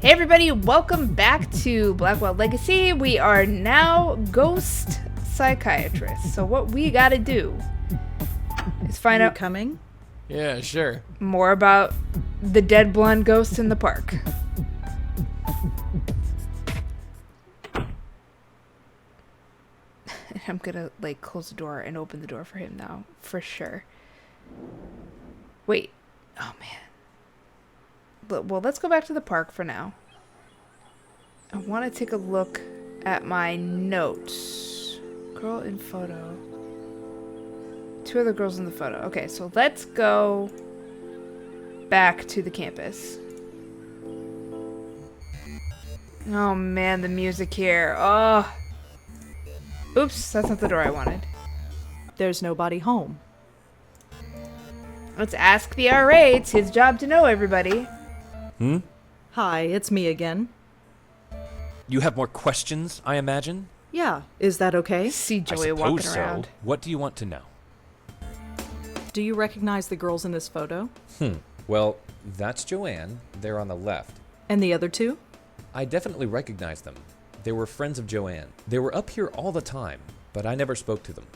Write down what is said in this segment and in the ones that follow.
Hey everybody, welcome back to Blackwell Legacy. We are now ghost psychiatrists. So what we gotta do is find out coming? Yeah, sure. more about the dead blonde ghost in the park. I'm gonna like close the door and open the door for him now, for sure. Wait, oh man. Well, let's go back to the park for now. I want to take a look at my notes. Girl in photo. Two other girls in the photo. Okay, so let's go back to the campus. Oh man, the music here. Oh. Oops, that's not the door I wanted. There's nobody home. Let's ask the RA. It's his job to know everybody. Hi, it's me again. You have more questions, I imagine? Yeah, is that okay? See I Joey suppose walking so. around. What do you want to know? Do you recognize the girls in this photo? Well, that's Joanne. They're on the left. And the other two? I definitely recognize them. They were friends of Joanne. They were up here all the time, but I never spoke to them.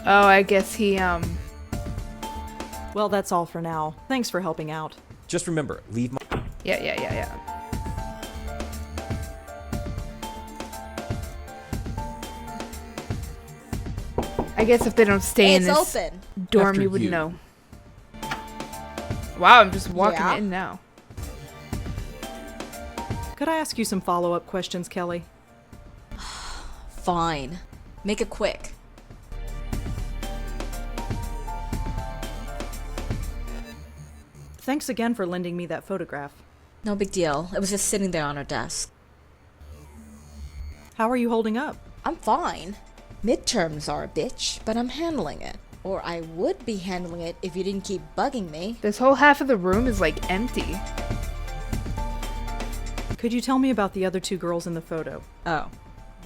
Oh, I guess he, Well, that's all for now. Thanks for helping out. Just remember, leave my... Yeah. I guess if they don't stay in this open. dorm, After you would you. know. Wow, I'm just walking Yeah. in now. Could I ask you some follow-up questions, Kelly? Fine. Make it quick. Thanks again for lending me that photograph. No big deal. It was just sitting there on her desk. How are you holding up? I'm fine. Midterms are a bitch, but I'm handling it. Or I would be handling it if you didn't keep bugging me. This whole half of the room is like empty. Could you tell me about the other two girls in the photo? Oh.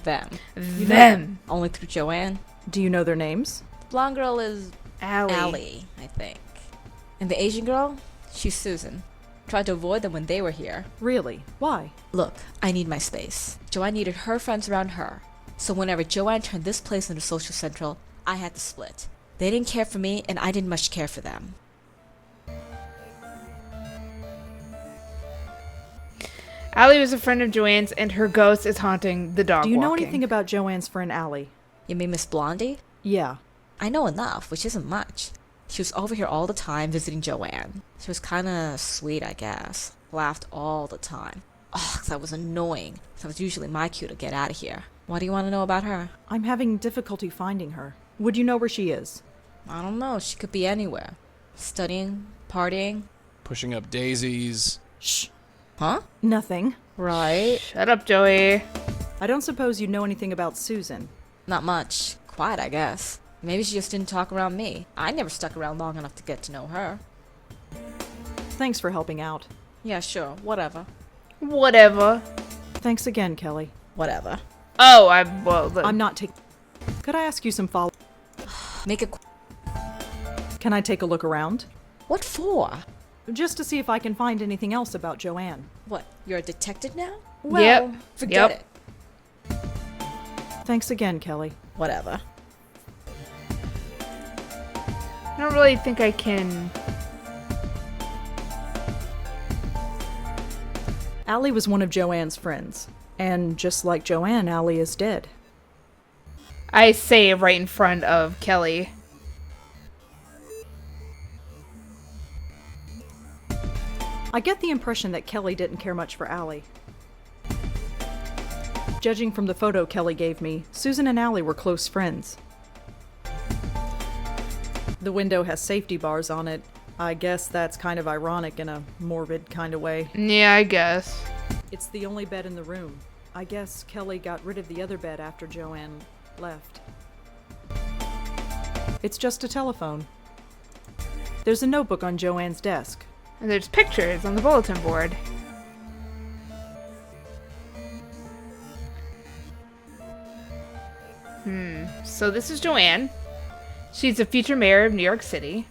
Them. Them. Only through Joanne. Do you know their names? The blonde girl is Allie. Allie, I think. And the Asian girl? She's Susan. Tried to avoid them when they were here. Really? Why? Look, I need my space. Joanne needed her friends around her. So whenever Joanne turned this place into social central, I had to split. They didn't care for me, and I didn't much care for them. Allie was a friend of Joanne's, and her ghost is haunting the dog Do you know walking. anything about Joanne's friend Allie? You mean Miss Blondie? Yeah. I know enough, which isn't much. She was over here all the time visiting Joanne. She was kinda sweet, I guess. Laughed all the time. Ugh, that was annoying. That was usually my cue to get out of here. What do you want to know about her? I'm having difficulty finding her. Would you know where she is? I don't know. She could be anywhere. Studying, partying. Pushing up daisies. Shh. Huh? Nothing. Right. Shut up, Joey. I don't suppose you know anything about Susan. Not much. Quiet, I guess. Maybe she just didn't talk around me. I never stuck around long enough to get to know her. Thanks for helping out. Yeah, sure. Whatever. Whatever. Thanks again, Kelly. Whatever. Oh, I'm not taking... Could I ask you some follow... Make it Can I take a look around? What for? Just to see if I can find anything else about Joanne. What? You're a detective now? Yep. Well, forget Yep. it. Thanks again, Kelly. Whatever. I don't really think I can... Allie was one of Joanne's friends. And just like Joanne, Allie is dead. I say it right in front of Kelly. I get the impression that Kelly didn't care much for Allie. Judging from the photo Kelly gave me, Susan and Allie were close friends. The window has safety bars on it. I guess that's kind of ironic in a morbid kind of way. Yeah, I guess. It's the only bed in the room. I guess Kelly got rid of the other bed after Joanne left. It's just a telephone. There's a notebook on Joanne's desk. And there's pictures on the bulletin board. So this is Joanne. She's the future mayor of New York City.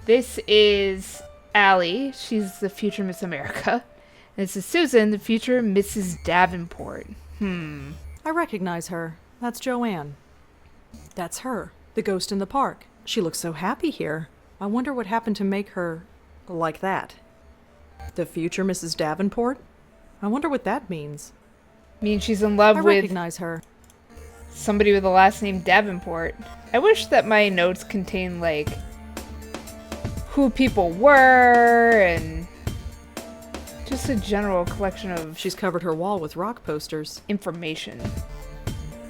This is Allie. She's the future Miss America. This is Susan, the future Mrs. Davenport. I recognize her. That's Joanne. That's her, the ghost in the park. She looks so happy here. I wonder what happened to make her like that. The future Mrs. Davenport? I wonder what that means. Means she's in love I with recognize her. somebody with the last name Davenport. I wish that my notes contained, like, who people were and just a general collection of She's covered her wall with rock posters. information.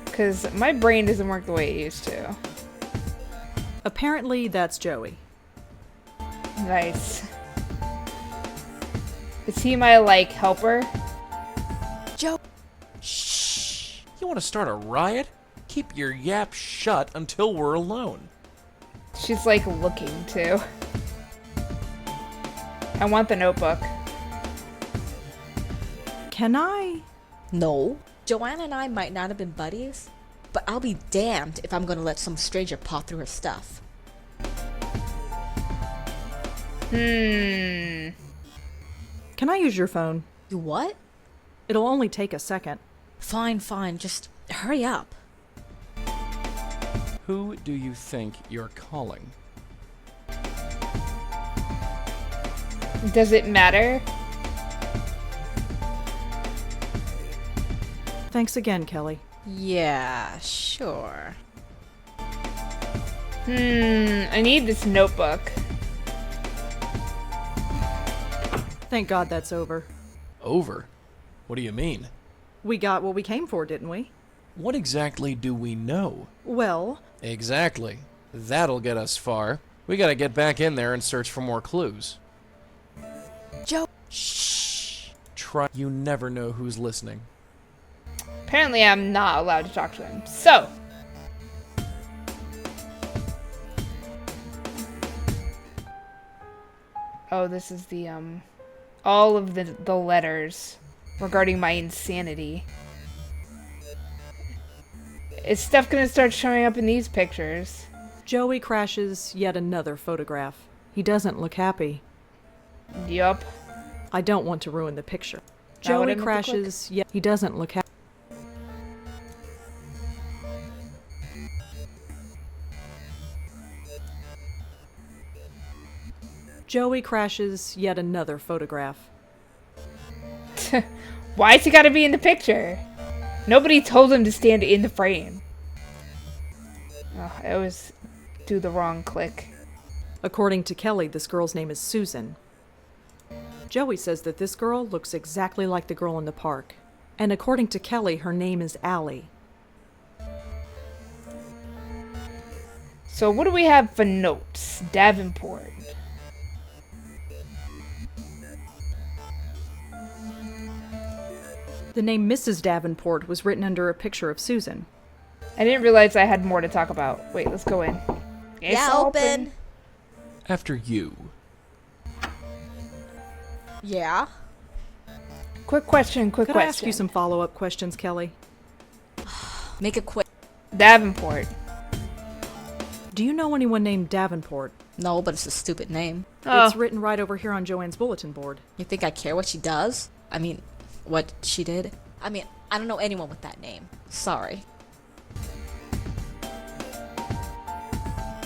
Because my brain doesn't work the way it used to. Apparently, that's Joey. Nice. Is he my, like, helper? Joe. Shh. You want to start a riot? Keep your yap shut until we're alone. She's, like, looking, too. I want the notebook. Can I? No. Joanne and I might not have been buddies, but I'll be damned if I'm gonna let some stranger paw through her stuff. Can I use your phone? You what? It'll only take a second. Fine, fine. Just hurry up. Who do you think you're calling? Does it matter? Thanks again, Kelly. Yeah, sure. I need this notebook. Thank God that's over. Over? What do you mean? We got what we came for, didn't we? What exactly do we know? Well, Exactly. That'll get us far. We gotta get back in there and search for more clues. Joe. Shh. Try. You never know who's listening. Apparently I'm not allowed to talk to him. So. Oh, this is the, all of the letters regarding my insanity. Is stuff gonna start showing up in these pictures? Joey crashes yet another photograph. He doesn't look happy. Yup. I don't want to ruin the picture. That what I Joey meant to crashes yet he doesn't look happy. Joey crashes yet another photograph. Why's he gotta be in the picture? Nobody told him to stand in the frame. Oh, I always do the wrong click. According to Kelly, this girl's name is Susan. Joey says that this girl looks exactly like the girl in the park. And according to Kelly, her name is Allie. So what do we have for notes? Davenport. The name Mrs. Davenport was written under a picture of Susan. I didn't realize I had more to talk about. Wait, let's go in. It's Yeah, open. After you. Yeah. Quick question, quick Could I question. ask you some follow-up questions, Kelly? Make it quick. Davenport. Do you know anyone named Davenport? No, but it's a stupid name. Oh, It's written right over here on Joanne's bulletin board. You think I care what she does? I mean, what she did? I mean, I don't know anyone with that name. Sorry.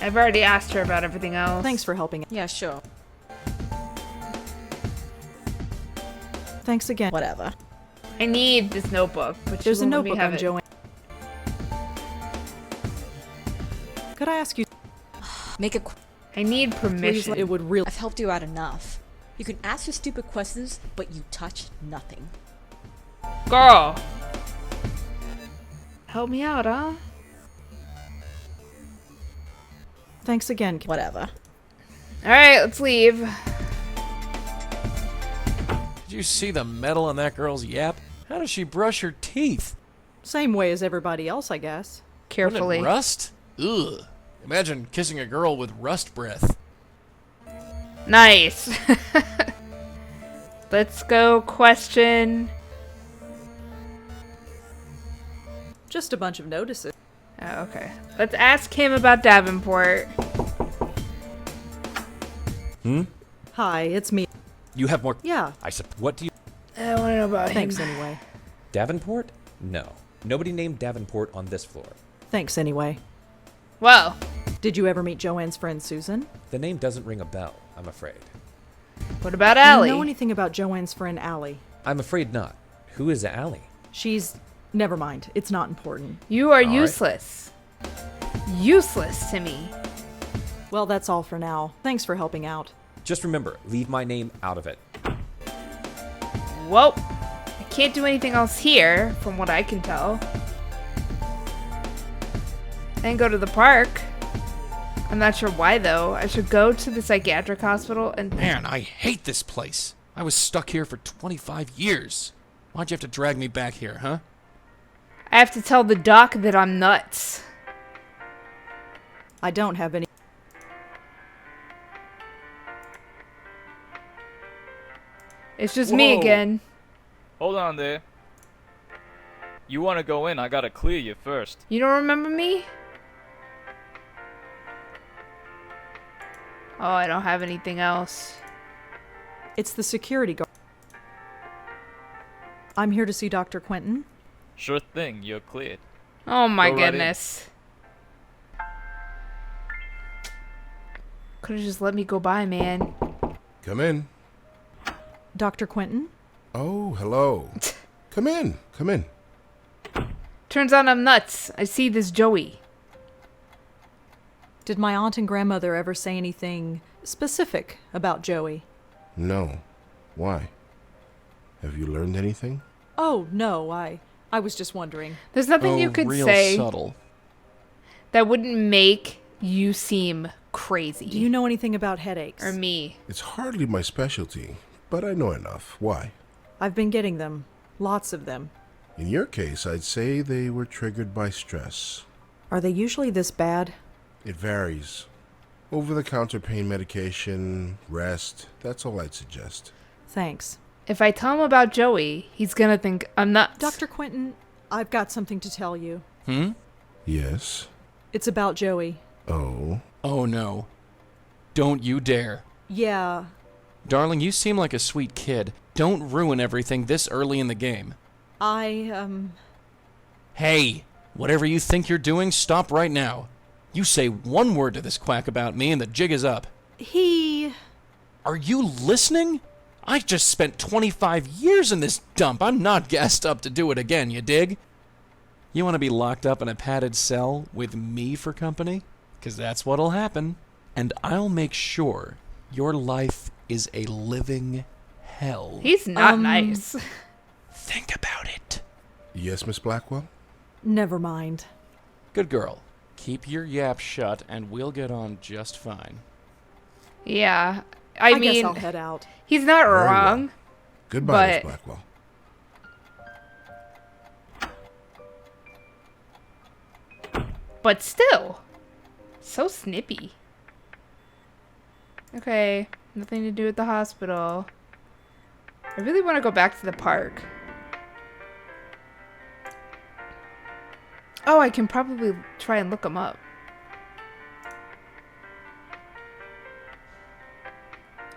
I've already asked her about everything else. Thanks for helping. Yeah, sure. Thanks again. Whatever. I need this notebook, but she There's a won't let me notebook have on it. Joanne. Could I ask you, Make it quick. I need please? permission. It would really. I've helped you out enough. You can ask your stupid questions, but you touch nothing. Girl. Help me out, huh? Thanks again. Kelly. Whatever. Alright, let's leave. Did you see the metal on that girl's yap? How does she brush her teeth? Same way as everybody else, I guess. Wouldn't Carefully. it rust? Ugh. Imagine kissing a girl with rust breath. Nice. Let's go question. Just a bunch of notices. Oh, okay. Let's ask him about Davenport. Hmm? Hi, it's me. You have more. Yeah, What do you. know about Thanks him. anyway. Davenport? No. Nobody named Davenport on this floor. Thanks anyway. Well, Did you ever meet Joanne's friend Susan? The name doesn't ring a bell, I'm afraid. what about Do Allie? you know anything about Joanne's friend Allie? I'm afraid not. Who is Allie? She's... Never mind. It's not important. You are right. useless. Useless to me. Well, that's all for now. Thanks for helping out. Just remember, leave my name out of it. Well, I can't do anything else here, from what I can tell. And go to the park. I'm not sure why, though. I should go to the psychiatric hospital and... Man, I hate this place. I was stuck here for 25 years. Why'd you have to drag me back here, huh? I have to tell the doc that I'm nuts. I don't have any... It's just me Whoa. again. Hold on there. You want to go in, I gotta clear you first. You don't remember me? Oh, I don't have anything else. It's the security guard. I'm here to see Dr. Quentin. Sure thing, you're cleared. Oh my Go right in. goodness. Could have just let me go by, man. Come in. Dr. Quentin? Oh, hello. Come in. Come in. Turns out I'm nuts. I see this Joey. Did my aunt and grandmother ever say anything specific about Joey? No. Why? Have you learned anything? Oh, no, I was just wondering. There's nothing oh, you could real say subtle. that wouldn't make you seem crazy. Do you know anything about headaches? Or me. It's hardly my specialty, but I know enough. Why? I've been getting them. Lots of them. In your case, I'd say they were triggered by stress. Are they usually this bad? It varies. Over-the-counter pain medication, rest, that's all I'd suggest. Thanks. If I tell him about Joey, he's gonna think I'm nuts. Dr. Quentin, I've got something to tell you. Yes? It's about Joey. Oh? Oh no. Don't you dare. Yeah, Darling, you seem like a sweet kid. Don't ruin everything this early in the game. Hey, whatever you think you're doing, stop right now. You say one word to this quack about me and the jig is up. he... Are you listening? I just spent 25 years in this dump. I'm not gassed up to do it again, you dig? You want to be locked up in a padded cell with me for company? 'Cause that's what'll happen. And I'll make sure your life is a living hell. He's not nice. Think about it. Yes, Miss Blackwell? Never mind. Good girl. Keep your yap shut and we'll get on just fine. Yeah. I mean, guess I'll head out. he's not Very well. wrong. Goodbye, Miss But- Blackwell. But still. So snippy. Okay. Nothing to do at the hospital. I really want to go back to the park. Oh, I can probably try and look him up.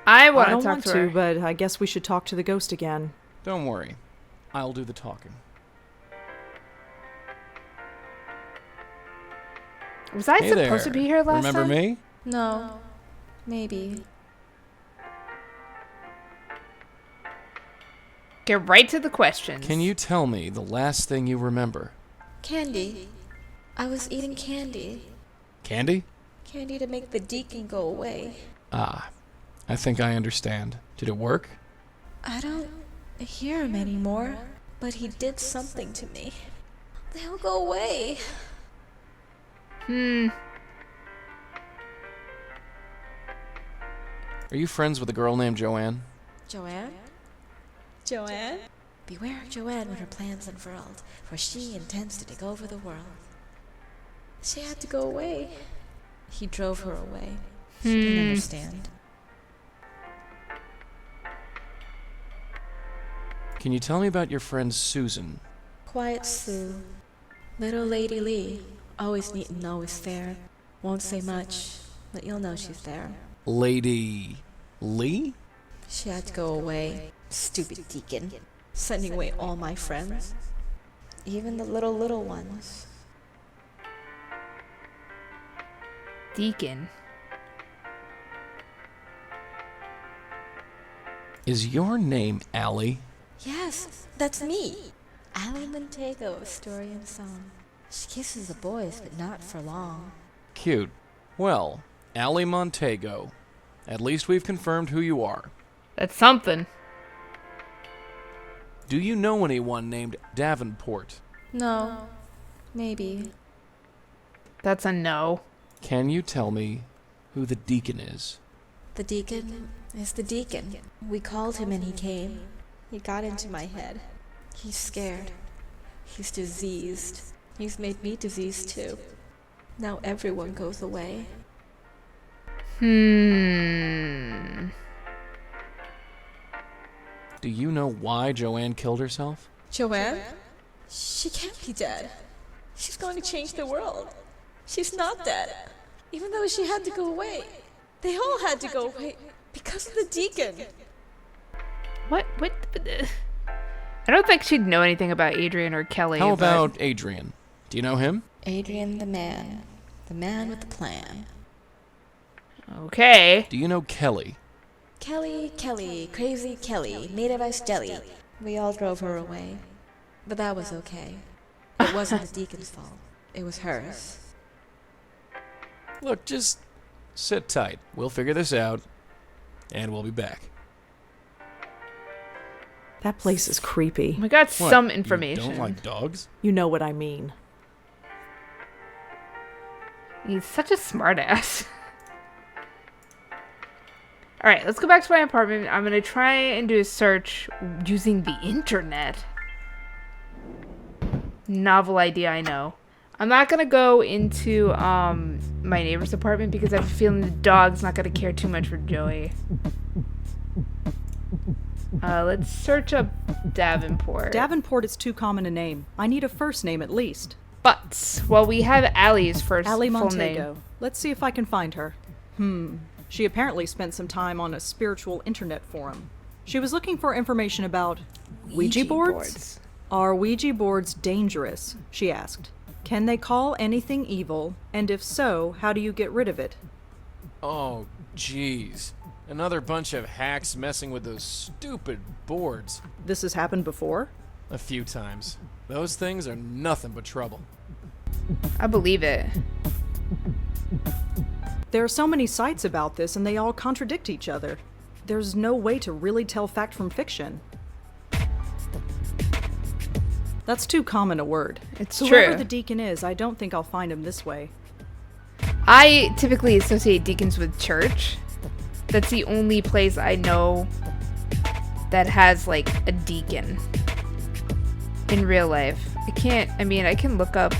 I want I to don't talk want to to, her. but I guess we should talk to the ghost again. Don't worry. I'll do the talking. Was I Hey supposed to there. be here last Remember time? me? No. Maybe. Get right to the questions. Can you tell me the last thing you remember? Candy. I was eating candy. Candy? Candy to make the deacon go away. Ah, I think I understand. Did it work? I don't hear him anymore, but he did something to me. They'll go away. Hmm. Are you friends with a girl named Joanne? Joanne? Joanne? Beware of Joanne when her plans unfurled, for she intends to take over the world. She had to go away. He drove her away. She didn't understand. Can you tell me about your friend Susan? Quiet Sue. Little Lady Lee. Always neat and always fair. Won't say much, but you'll know she's there. Lady Lee? She had to go away. Stupid deacon. Sending away all my friends. Even the little ones. Deacon. Is your name Allie? Yes, that's me. Allie Montego of Story and Song. She kisses the boys, but not for long. Cute. Well, Allie Montego. At least we've confirmed who you are. That's something. Do you know anyone named Davenport? No. Maybe. That's a no. Can you tell me who the deacon is? The deacon is the deacon. We called him and he came. He got into my head. He's scared. He's diseased. He's made me diseased too. Now everyone goes away. Do you know why Joanne killed herself? Joanne? She can't be dead. She's going to change the world. She's not dead. Even though she had to go away. They all had to go away because of the deacon. What? I don't think she'd know anything about Adrian or Kelly. How about Adrian? Do you know him? Adrian the man. The man with the plan. Okay. Do you know Kelly? Kelly, crazy Kelly, made of ice jelly. We all drove her away. But that was okay. It wasn't the deacon's fault. It was hers. Look, just sit tight. We'll figure this out, and we'll be back. That place is creepy. We got What, some information. You don't like dogs? You know what I mean. He's such a smartass. Alright, let's go back to my apartment. I'm gonna try and do a search using the internet. Novel idea, I know. I'm not gonna go into my neighbor's apartment because I have a feeling the dog's not gonna care too much for Joey. Let's search up Davenport. Davenport is too common a name. I need a first name at least. But, well, we have Allie's first Allie full Montego. name. Let's see if I can find her. She apparently spent some time on a spiritual internet forum. She was looking for information about Ouija boards? Are Ouija boards dangerous? She asked. Can they call anything evil? And if so, how do you get rid of it? Oh, jeez. Another bunch of hacks messing with those stupid boards. This has happened before? A few times. Those things are nothing but trouble. I believe it. There are so many sites about this and they all contradict each other. There's no way to really tell fact from fiction. That's too common a word. It's Whoever true. the deacon is, I don't think I'll find him this way. I typically associate deacons with church. That's the only place I know that has, like, a deacon in real life. I can look up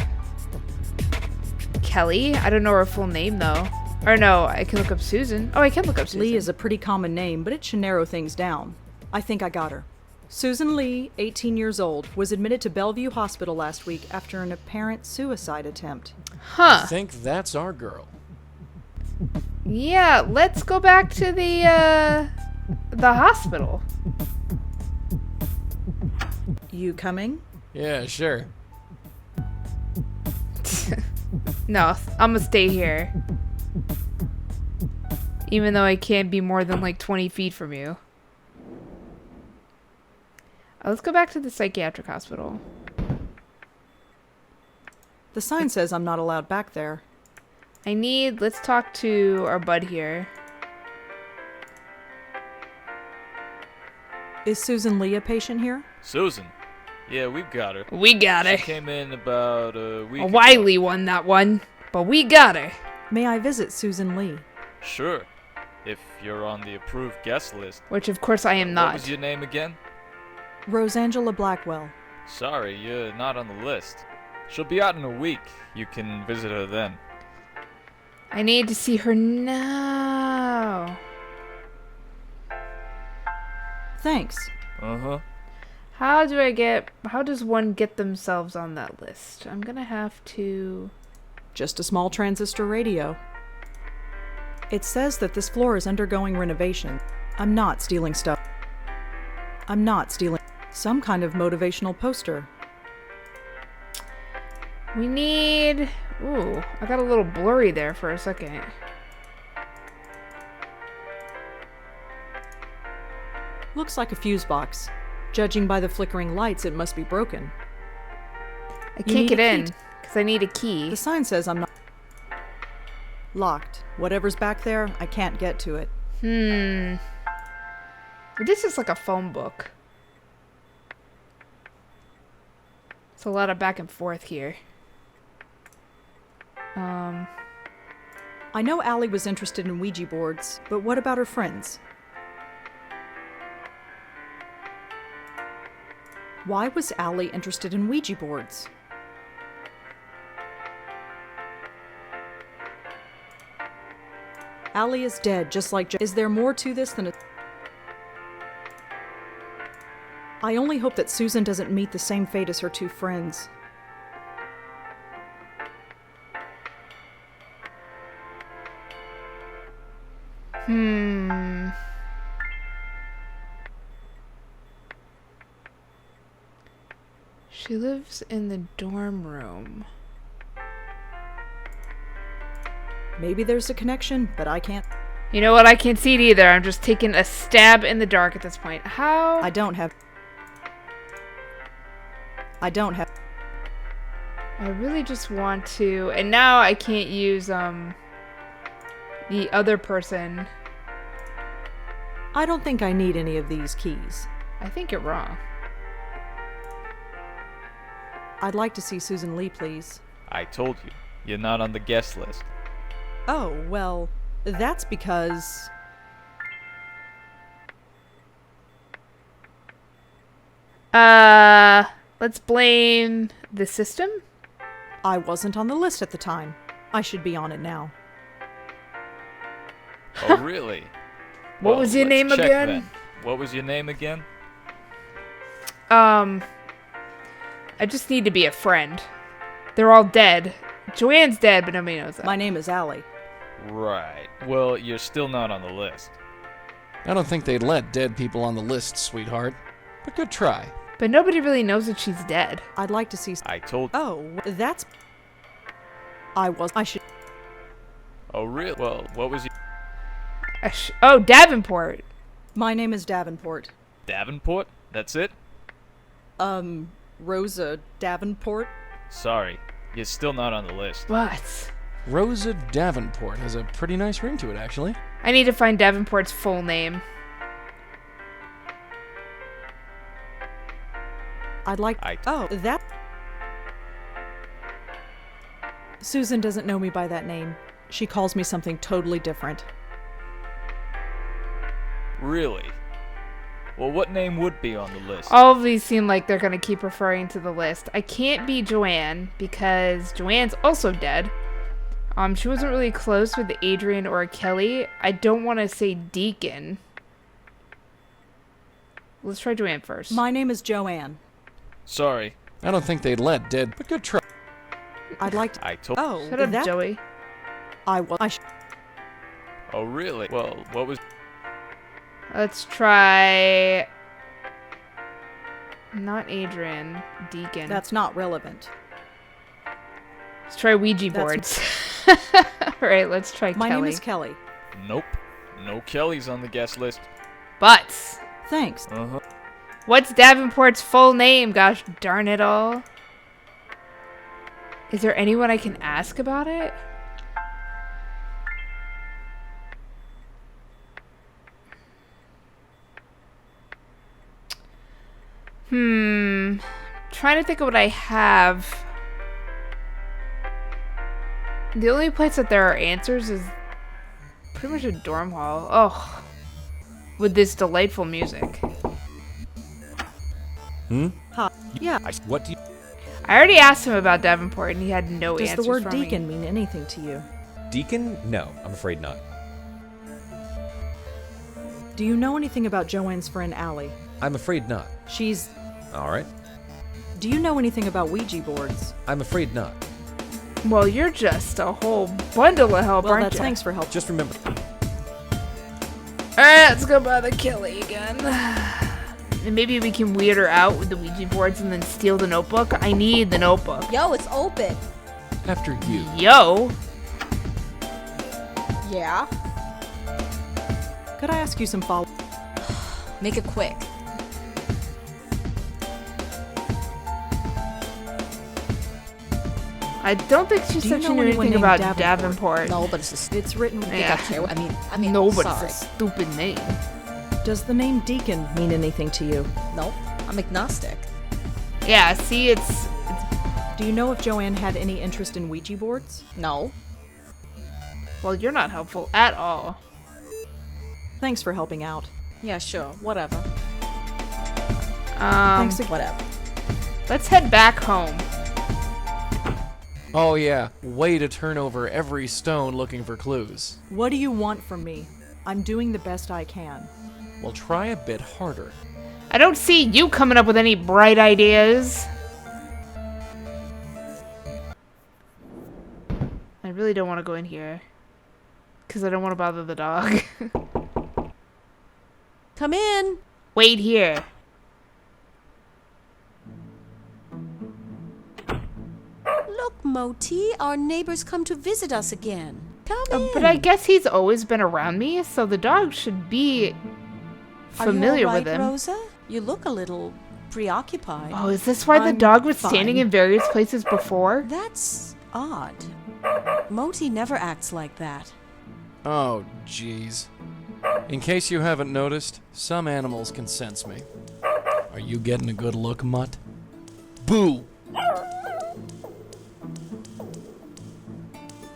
Kelly. I don't know her full name, though. Or no, I can look up Susan. Oh, I can look up Susan. Lee is a pretty common name, but it should narrow things down. I think I got her. Susan Lee, 18 years old, was admitted to Bellevue Hospital last week after an apparent suicide attempt. I Huh. think that's our girl. Yeah, let's go back to the hospital. You coming? Yeah, sure. No, I'm gonna stay here. Even though I can't be more than like 20 feet from you. Let's go back to the psychiatric hospital. The sign says I'm not allowed back there. Let's talk to our bud here. Is Susan Lee a patient here? Susan. Yeah, we've got her. We got her. She came in about a week A ago. Wiley won that one, but we got her. May I visit Susan Lee? Sure. If you're on the approved guest list. Which of course I am What not. was your name again? Rosangela Blackwell. Sorry, you're not on the list. She'll be out in a week. You can visit her then. I need to see her now. Thanks. Uh-huh. How does one get themselves on that list? I'm gonna have to... Just a small transistor radio. It says that this floor is undergoing renovation. I'm not stealing stuff. Some kind of motivational poster. We need... Ooh, I got a little blurry there for a second. Looks like a fuse box. Judging by the flickering lights, it must be broken. I You can't need get a key in because I need a key. The sign says I'm not locked. Whatever's back there, I can't get to it. This is like a phone book. It's a lot of back and forth here. I know Allie was interested in Ouija boards, but what about her friends? Why was Allie interested in Ouija boards? Allie is dead, just like Is there more to this than a... I only hope that Susan doesn't meet the same fate as her two friends. She lives in the dorm room. Maybe there's a connection, but I can't. You know what? I can't see it either. I'm just taking a stab in the dark at this point. How? I don't have. I really just want to... And now I can't use, the other person. I don't think I need any of these keys. I think you're wrong. I'd like to see Susan Lee, please. I told you, you're not on the guest list. Oh, well, that's because... Let's blame the system? I wasn't on the list at the time. I should be on it now. Oh, really? What was your let's name check again? then. What was your name again? I just need to be a friend. They're all dead. Joanne's dead, but nobody knows that. My name is Allie. Right. Well, you're still not on the list. I don't think they'd let dead people on the list, sweetheart. But good try. But nobody really knows that she's dead. I'd like to see... I told. Oh, that's... I should... Oh, really? Well, what was your... Oh, Davenport. My name is Davenport. Davenport? That's it? Rosa Davenport? Sorry, you're still not on the list. What? Rosa Davenport has a pretty nice ring to it, actually. I need to find Davenport's full name. I'd like... Oh, that... Susan doesn't know me by that name. She calls me something totally different. Really? Well, what name would be on the list? All of these seem like they're going to keep referring to the list. I can't be Joanne because Joanne's also dead. She wasn't really close with Adrian or Kelly. I don't want to say Deacon. Let's try Joanne first. My name is Joanne. Sorry. I don't think they'd let dead, but good try. I'd like to... I told. Oh, Shut up, that... Joey. Oh, really? Well, what was... Let's try... Not Adrian. Deacon. That's not relevant. Let's try Ouija boards. Alright, let's try My Kelly. name is Kelly. Nope. No Kellys on the guest list. Butts. Thanks. Uh-huh. What's Davenport's full name? Gosh darn it all. Is there anyone I can ask about it? Trying to think of what I have. The only place that there are answers is pretty much a dorm hall. Oh. With this delightful music. Huh. Yeah. What do you... I already asked him about Davenport and he had no Does answers the word for me. deacon mean anything to you? Deacon? No, I'm afraid not. Do you know anything about Joanne's friend Allie? I'm afraid not. She's... All right. Do you know anything about Ouija boards? I'm afraid not. Well, you're just a whole bundle of help, Well, aren't that's you? thanks for help. Just remember... Alright, let's go by the Kelly again. And maybe we can weird her out with the Ouija boards and then steal the notebook. I need the notebook. Yo, it's open. After you. Yo. Yeah? Could I ask you some follow? Make it quick. I don't think she Do said you she know knew anyone anything named about Davenport? Davenport. No, but it's a It's written. Yeah. I care. I mean, No, but sorry. it's a stupid name. Does the name Deacon mean anything to you? Nope. I'm agnostic. Yeah, see, it's Do you know if Joanne had any interest in Ouija boards? No. well, you're not helpful at all. Thanks for helping out. Yeah, sure. Whatever. Thanks again. Whatever. Let's head back home. Oh yeah, way to turn over every stone looking for clues. What do you want from me? I'm doing the best I can. Well, try a bit harder. I don't see you coming up with any bright ideas. I really don't want to go in here. Because I don't want to bother the dog. Come in. Wait here. Look, Moti, our neighbors come to visit us again. Come in. But I guess he's always been around me, so the dog should be familiar Are you all with right, him. Rosa? You look a little preoccupied. Oh, is this why the I'm dog was standing fine. in various places before? That's odd. Moti never acts like that. Oh, jeez. In case you haven't noticed, some animals can sense me. Are you getting a good look, Mutt? Boo!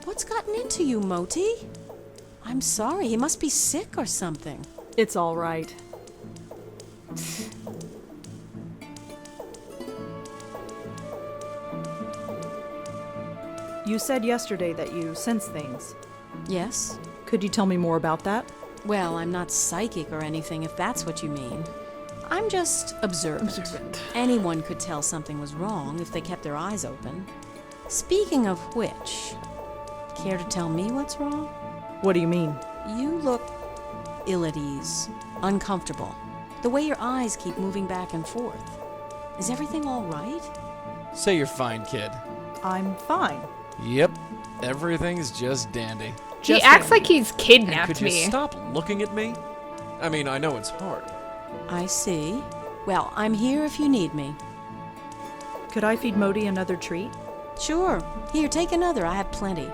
What's gotten into you, Moti? I'm sorry, he must be sick or something. It's all right. You said yesterday that you sense things. Yes? Could you tell me more about that? Well, I'm not psychic or anything, if that's what you mean. I'm just observant. Anyone could tell something was wrong if they kept their eyes open. Speaking of which, care to tell me what's wrong? What do you mean? You look ill at ease, uncomfortable. The way your eyes keep moving back and forth. Is everything all right? Say you're fine, kid. I'm fine. Yep, everything's just dandy. He Just acts him. like he's And kidnapped could you me. stop looking at me? I mean, I know it's hard. I see. Well, I'm here if you need me. Could I feed Modi another treat? Sure. Here, take another. I have plenty.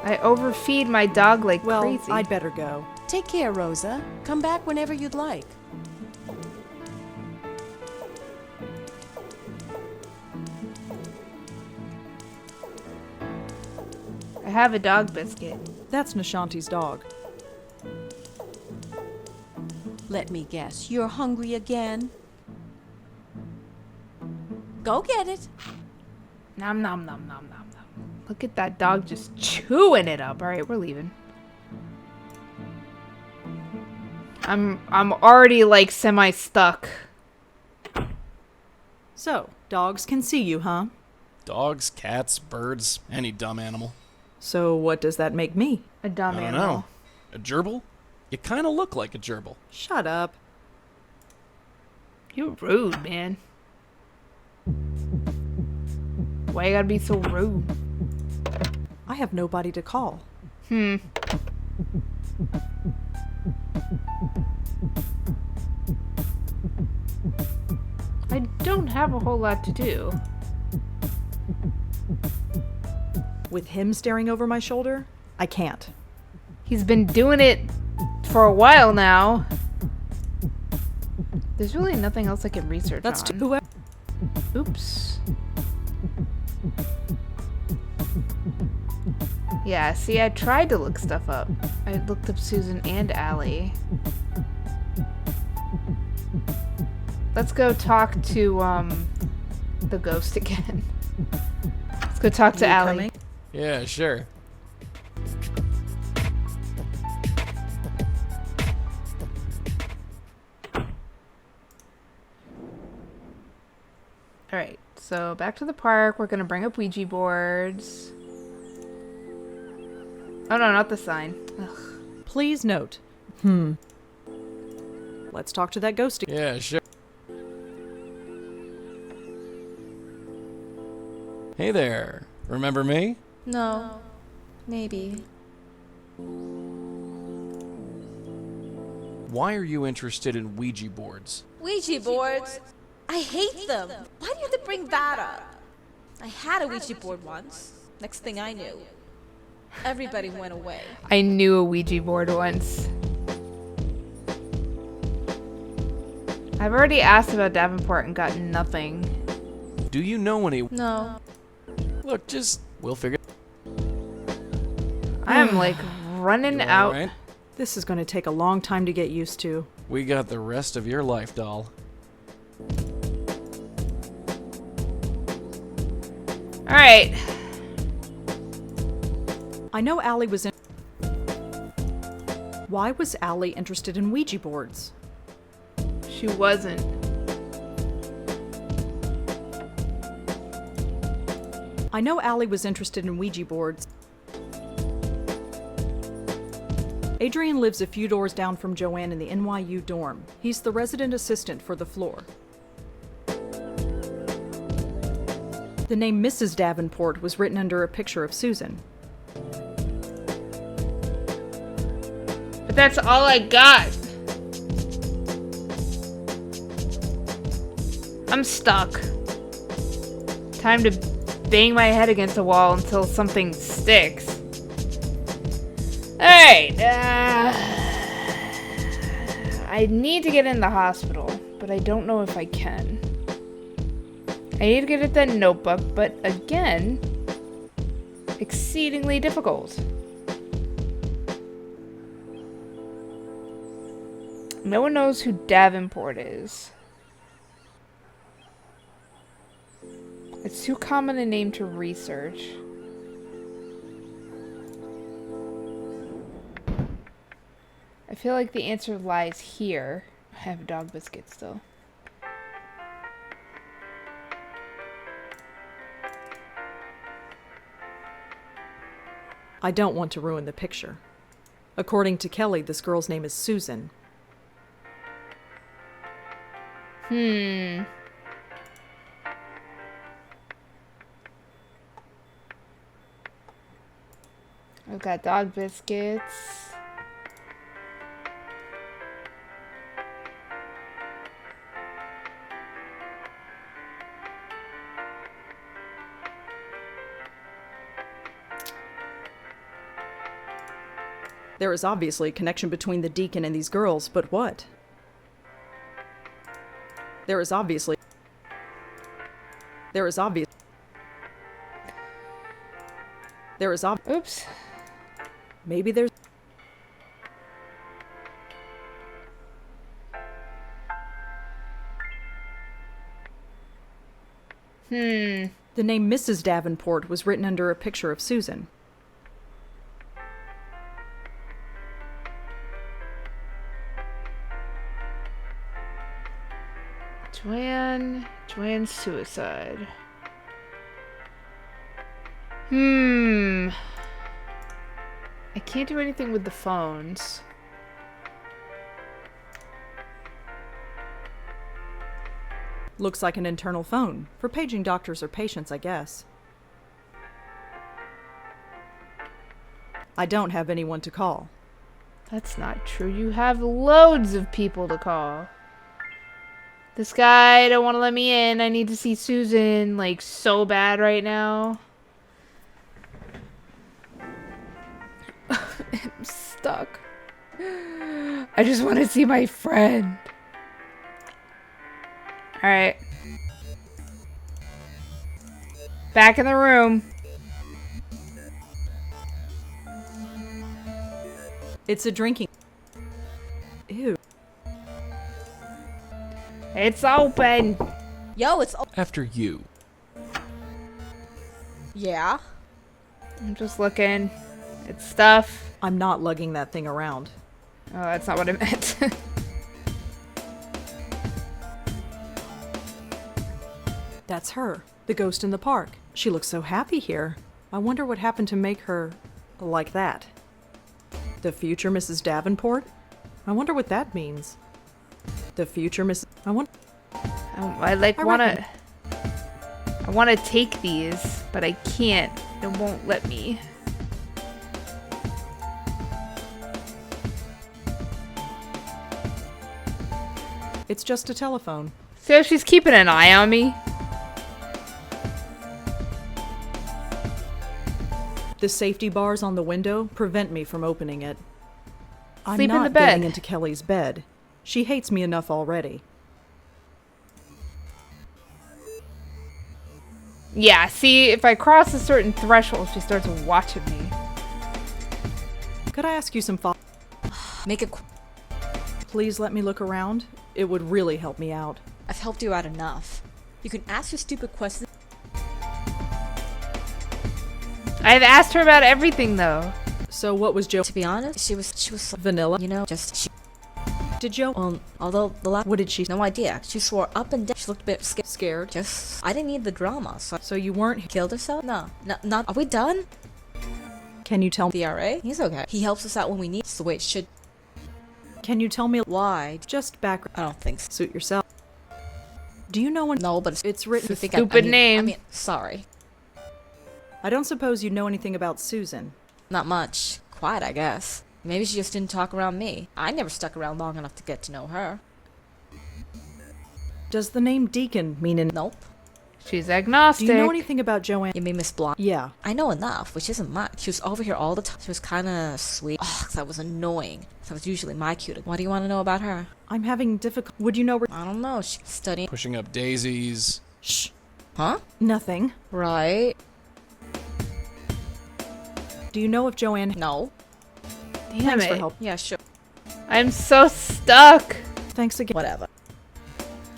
I overfeed my dog like Well, crazy. I'd better go. Take care, Rosa. Come back whenever you'd like. I have a dog biscuit. That's Nishanti's dog. Let me guess. You're hungry again? Go get it. Nom nom nom nom nom nom. Look at that dog just chewing it up. All right, we're leaving. I'm already like semi stuck. So, dogs can see you, huh? Dogs, cats, birds, any dumb animal. So, what does that make me? A dumb I don't animal. know. A gerbil? You kind of look like a gerbil. Shut up. You're rude, man. Why you gotta be so rude? I have nobody to call. I don't have a whole lot to do. With him staring over my shoulder, I can't. He's been doing it for a while now. There's really nothing else I can research That's on. whoever. Oops. Yeah, see, I tried to look stuff up. I looked up Susan and Allie. Let's go talk to, the ghost again. Let's go talk to Allie. coming? Yeah, sure. Alright, so back to the park. We're gonna bring up Ouija boards. Oh no, not the sign. Ugh. Please note. Let's talk to that ghost again. Yeah, sure. Hey there. Remember me? No. Maybe. Why are you interested in Ouija boards? Ouija boards? I hate them. Why do you have to bring that up? I had a Ouija board once. Next thing I knew, everybody went away. I knew a Ouija board once. I've already asked about Davenport and gotten nothing. Do you know any... No. Look, we'll figure... I'm like running You all out. right? This is going to take a long time to get used to. We got the rest of your life, doll. All right. I know Allie was in... Why was Allie interested in Ouija boards? She wasn't. I know Allie was interested in Ouija boards. Adrian lives a few doors down from Joanne in the NYU dorm. He's the resident assistant for the floor. The name Mrs. Davenport was written under a picture of Susan. But that's all I got. I'm stuck. Time to bang my head against the wall until something sticks. Alright, I need to get in the hospital, but I don't know if I can. I need to get at that notebook, but again, exceedingly difficult. No one knows who Davenport is. It's too common a name to research. I feel like the answer lies here. I have a dog biscuit still. I don't want to ruin the picture. According to Kelly, this girl's name is Susan. I've got dog biscuits. There is obviously a connection between the deacon and these girls, but what? There is obvious. Oops. Maybe there's... The name Mrs. Davenport was written under a picture of Susan. Joanne's suicide. I can't do anything with the phones. Looks like an internal phone. For paging doctors or patients, I guess. I don't have anyone to call. That's not true. You have loads of people to call. This guy don't want to let me in. I need to see Susan, like, so bad right now. I'm stuck. I just want to see my friend. Alright. Back in the room. It's a drinking... Ew. It's open. Yo, it's... After you. Yeah? I'm just looking. It's stuff. I'm not lugging that thing around. Oh, that's not what I meant. That's her, the ghost in the park. She looks so happy here. I wonder what happened to make her like that. The future Mrs. Davenport? I wonder what that means. The future Miss... I want... I like I wanna... I wanna take these, but I can't. It won't let me. It's just a telephone. So she's keeping an eye on me. The safety bars on the window prevent me from opening it. I'm Sleep in not the bed. getting into Kelly's bed. She hates me enough already. Yeah, see, if I cross a certain threshold, she starts watching me. Could I ask you some Make it Please let me look around. It would really help me out. I've helped you out enough. You can ask your stupid questions. I've asked her about everything, though. So what was Joe... To be honest, she was so, Vanilla? you know, just she. Did Joe... Although the last, What did she... no idea. She swore up and down. She looked a bit scared. Scared? Just, I didn't need the drama, so So you weren't... killed herself. No, not. Are we done? Can you tell me... The RA? He's okay. He helps us out when we need. It's the way it should. Can you tell me... Why? Just back... I don't think so. Suit yourself. Do you know when... No, but It's written... I think Stupid I name. mean, sorry. I don't suppose you know anything about Susan. Not much. Quiet, I guess. Maybe she just didn't talk around me. I never stuck around long enough to get to know her. Does the name Deacon mean in... Nope. She's Do agnostic. you know anything about Joanne? You mean Miss Blonde? Yeah. I know enough, which isn't much. She was over here all the time. She was kinda sweet. Ugh, that was annoying. That was usually my cue. What do you want to know about her? I'm having difficult... Would you know where... I don't know. She's studying. Pushing up daisies. Shh. Huh? Nothing. Right? Do you know if Joanne... No. Damn Thanks it. for help. Yeah, sure. I'm so stuck. Thanks again. Whatever.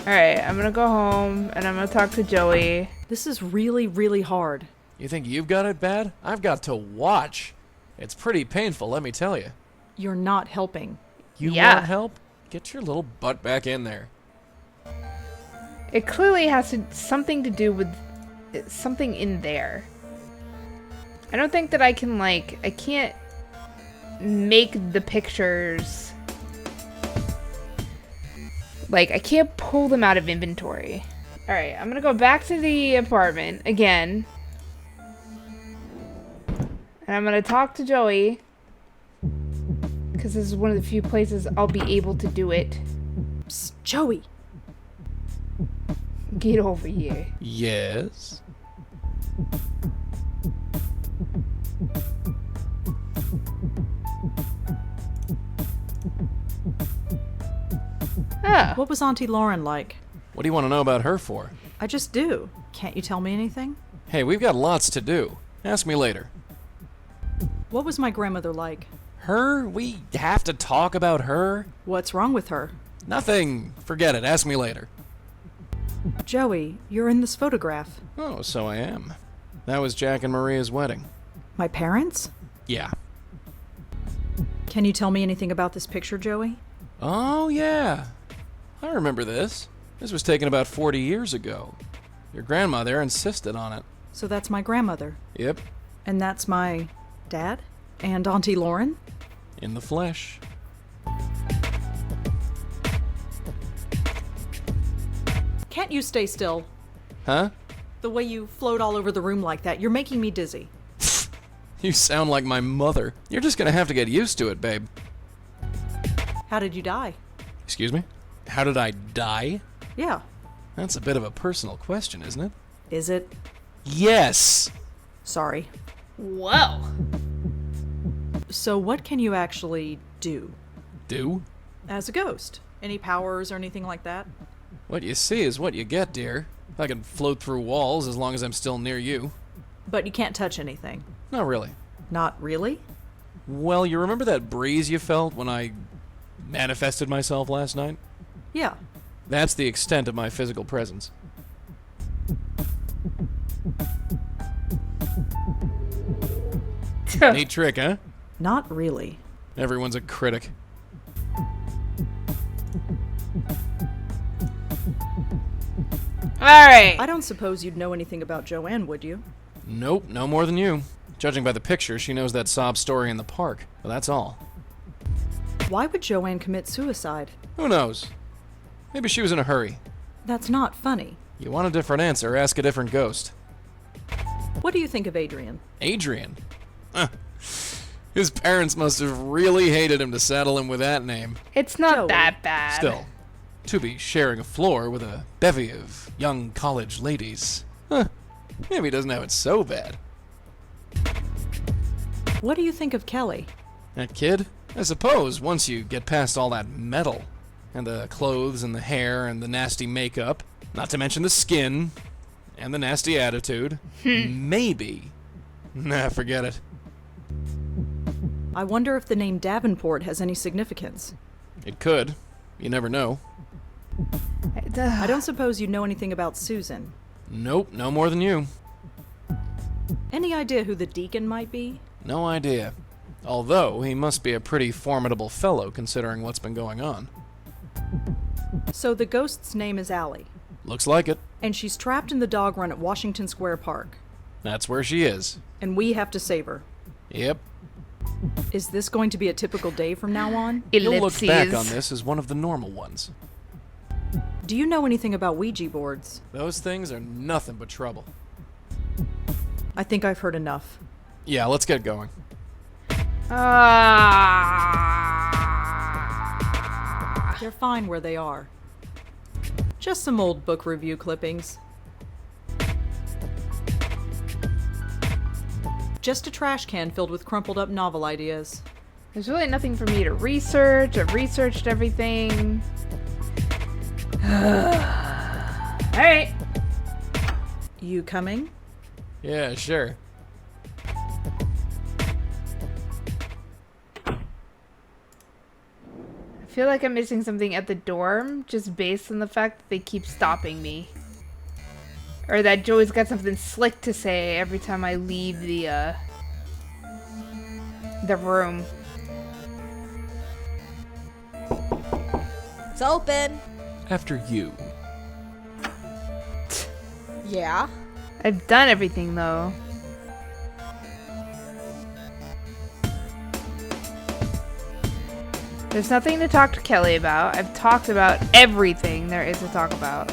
Alright, I'm gonna go home and I'm gonna talk to Joey. This is really, really hard. You think you've got it bad? I've got to watch. It's pretty painful, let me tell you. You're not helping. You Yeah. want help? Get your little butt back in there. It clearly has something to do with something in there. I don't think that I can, like, I can't make the pictures. Like, I can't pull them out of inventory. Alright, I'm gonna go back to the apartment again. And I'm gonna talk to Joey. Because this is one of the few places I'll be able to do it. Psst, Joey. Get over here. Yes? Oh. What was Auntie Lauren like? What do you want to know about her for? I just do. Can't you tell me anything? Hey, we've got lots to do. Ask me later. What was my grandmother like? Her? We have to talk about her? What's wrong with her? Nothing. Forget it. Ask me later. Joey, you're in this photograph. Oh, so I am. That was Jack and Maria's wedding. My parents? Yeah. Can you tell me anything about this picture, Joey? Oh, yeah. I remember this. This was taken about 40 years ago. Your grandma there insisted on it. So that's my grandmother. Yep. And that's my dad? And Auntie Lauren? In the flesh. Can't you stay still? Huh? The way you float all over the room like that, you're making me dizzy. You sound like my mother. You're just gonna have to get used to it, babe. How did you die? Excuse me? How did I die? Yeah. That's a bit of a personal question, isn't it? Is it? Yes! Sorry. Whoa. So what can you actually do? Do? As a ghost? Any powers or anything like that? What you see is what you get, dear. I can float through walls as long as I'm still near you. But you can't touch anything. Not really. Not really? Well, you remember that breeze you felt when I manifested myself last night? Yeah. That's the extent of my physical presence. Neat trick, huh? Not really. Everyone's a critic. Alright. I don't suppose you'd know anything about Joanne, would you? Nope, no more than you. Judging by the picture, she knows that sob story in the park. But that's all. Why would Joanne commit suicide? Who knows? Maybe she was in a hurry. That's not funny. You want a different answer, ask a different ghost. What do you think of Adrian? Adrian? Huh. His parents must have really hated him to saddle him with that name. It's not Joey. that bad. Still, to be sharing a floor with a bevy of young college ladies. Huh. Maybe he doesn't have it so bad. What do you think of Kelly? That kid? I suppose once you get past all that metal, and the clothes and the hair and the nasty makeup, not to mention the skin, and the nasty attitude, maybe. Nah, forget it. I wonder if the name Davenport has any significance. It could. You never know. I don't suppose you know anything about Susan. Nope, no more than you. Any idea who the deacon might be? No idea. Although, he must be a pretty formidable fellow considering what's been going on. So the ghost's name is Allie, Looks like it. and she's trapped in the dog run at Washington Square Park, That's where she is. and we have to save her. Yep. Is this going to be a typical day from now on? You'll look back Ellipses. on this as one of the normal ones. Do you know anything about Ouija boards? Those things are nothing but trouble. I think I've heard enough. Yeah, let's get going. They're fine where they are. Just some old book review clippings. Just a trash can filled with crumpled up novel ideas. There's really nothing for me to research. I've researched everything. Alright. You coming? Yeah, sure. I feel like I'm missing something at the dorm, just based on the fact that they keep stopping me. Or that Joey's got something slick to say every time I leave the room. It's open. After you. Yeah. I've done everything, though. There's nothing to talk to Kelly about. I've talked about everything there is to talk about.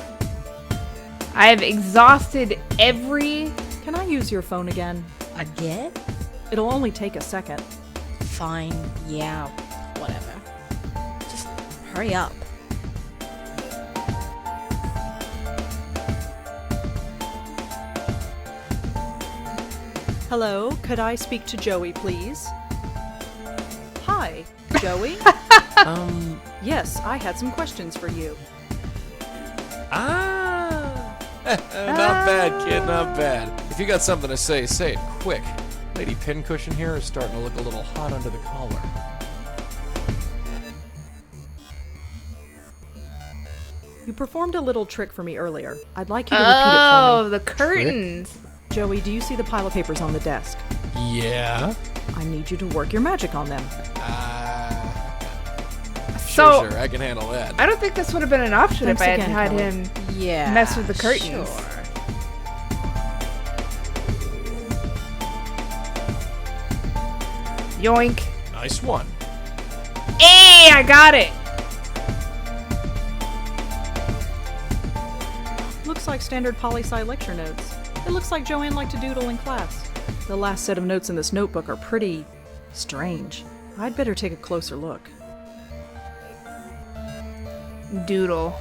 I have exhausted every... Can I use your phone again? Again? It'll only take a second. Fine. Yeah. Whatever. Just hurry up. Hello, could I speak to Joey, please? Hi, Joey? Yes, I had some questions for you. Not bad, kid, not bad. If you got something to say it quick. Lady Pincushion here is starting to look a little hot under the collar. You performed a little trick for me earlier. I'd like you to repeat it for Oh, me. the curtains. Joey, do you see the pile of papers on the desk? Yeah? I need you to work your magic on them. So, Sure, I can handle that. I don't think this would have been an option Thanks if I had again, had Kelly. him Yeah. mess with the curtains. Sure. Yoink. Nice one. Hey, I got it. Looks like standard poli-sci lecture notes. It looks like Joanne liked to doodle in class. The last set of notes in this notebook are pretty strange. I'd better take a closer look. Doodle.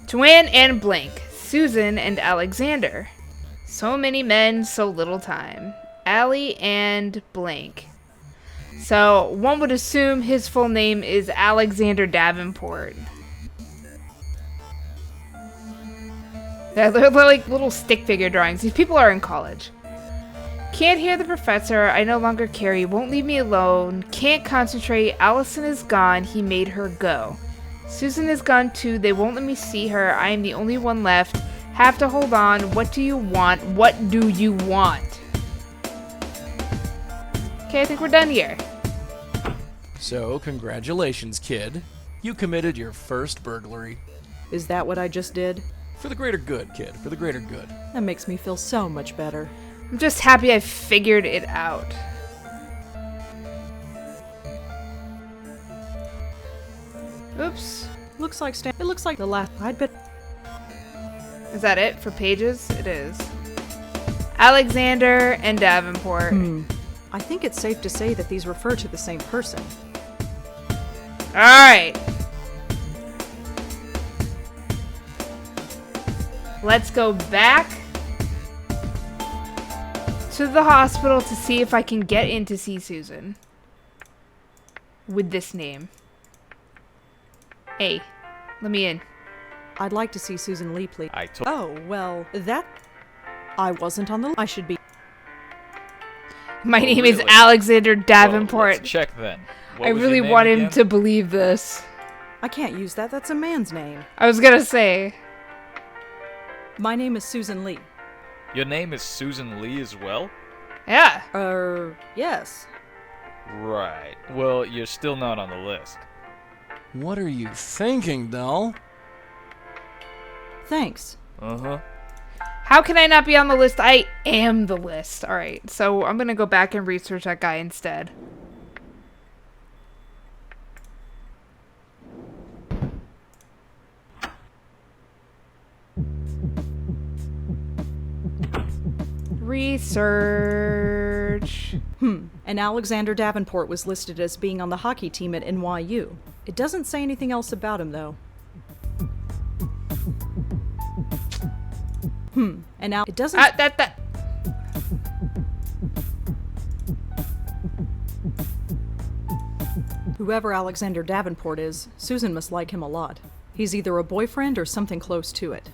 Joanne and Blank. Susan and Alexander. So many men, so little time. Allie and Blank. So, one would assume his full name is Alexander Davenport. They're like little stick figure drawings. These people are in college. Can't hear the professor. I no longer care. He won't leave me alone. Can't concentrate. Allison is gone. He made her go. Susan is gone too. They won't let me see her. I am the only one left. Have to hold on. What do you want? What do you want? Okay, I think we're done here. So, congratulations, kid. You committed your first burglary. Is that what I just did? For the greater good, kid. For the greater good. That makes me feel so much better. I'm just happy I figured it out. Oops. Looks like It looks like the last. I'd bet. Is that it for pages? It is. Alexander and Davenport. I think it's safe to say that these refer to the same person. Alright. Let's go back to the hospital to see if I can get in to see Susan. With this name. Hey, let me in. I'd like to see Susan Lee, please. I told. Oh, well, that... I wasn't on the... I should be... My name is really? Alexander Well, Davenport. let's check then. What I was your really name want him again? to believe this. I can't use that. That's a man's name. I was gonna say. My name is Susan Lee. Your name is Susan Lee as well? Yeah. Yes. Right. Well, you're still not on the list. What are you thinking, doll? Thanks. Uh-huh. How can I not be on the list? I am the list. Alright, so I'm gonna go back and research that guy instead. Research. And Alexander Davenport was listed as being on the hockey team at NYU. It doesn't say anything else about him, though. And now it doesn't... Whoever Alexander Davenport is, Susan must like him a lot. He's either a boyfriend or something close to it.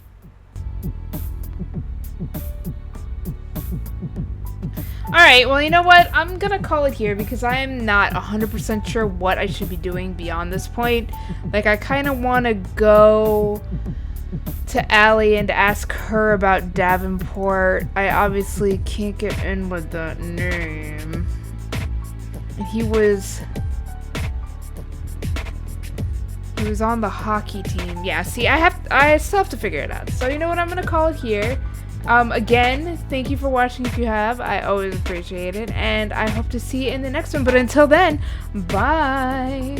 Alright, well, you know what? I'm gonna call it here because I am not 100% sure what I should be doing beyond this point. Like, I kind of want to go to Allie and ask her about Davenport. I obviously can't get in with that name. He was on the hockey team. Yeah, see, I still have to figure it out. So, you know what? I'm gonna call it here. Again, thank you for watching if you have. I always appreciate it. And I hope to see you in the next one. But until then, bye.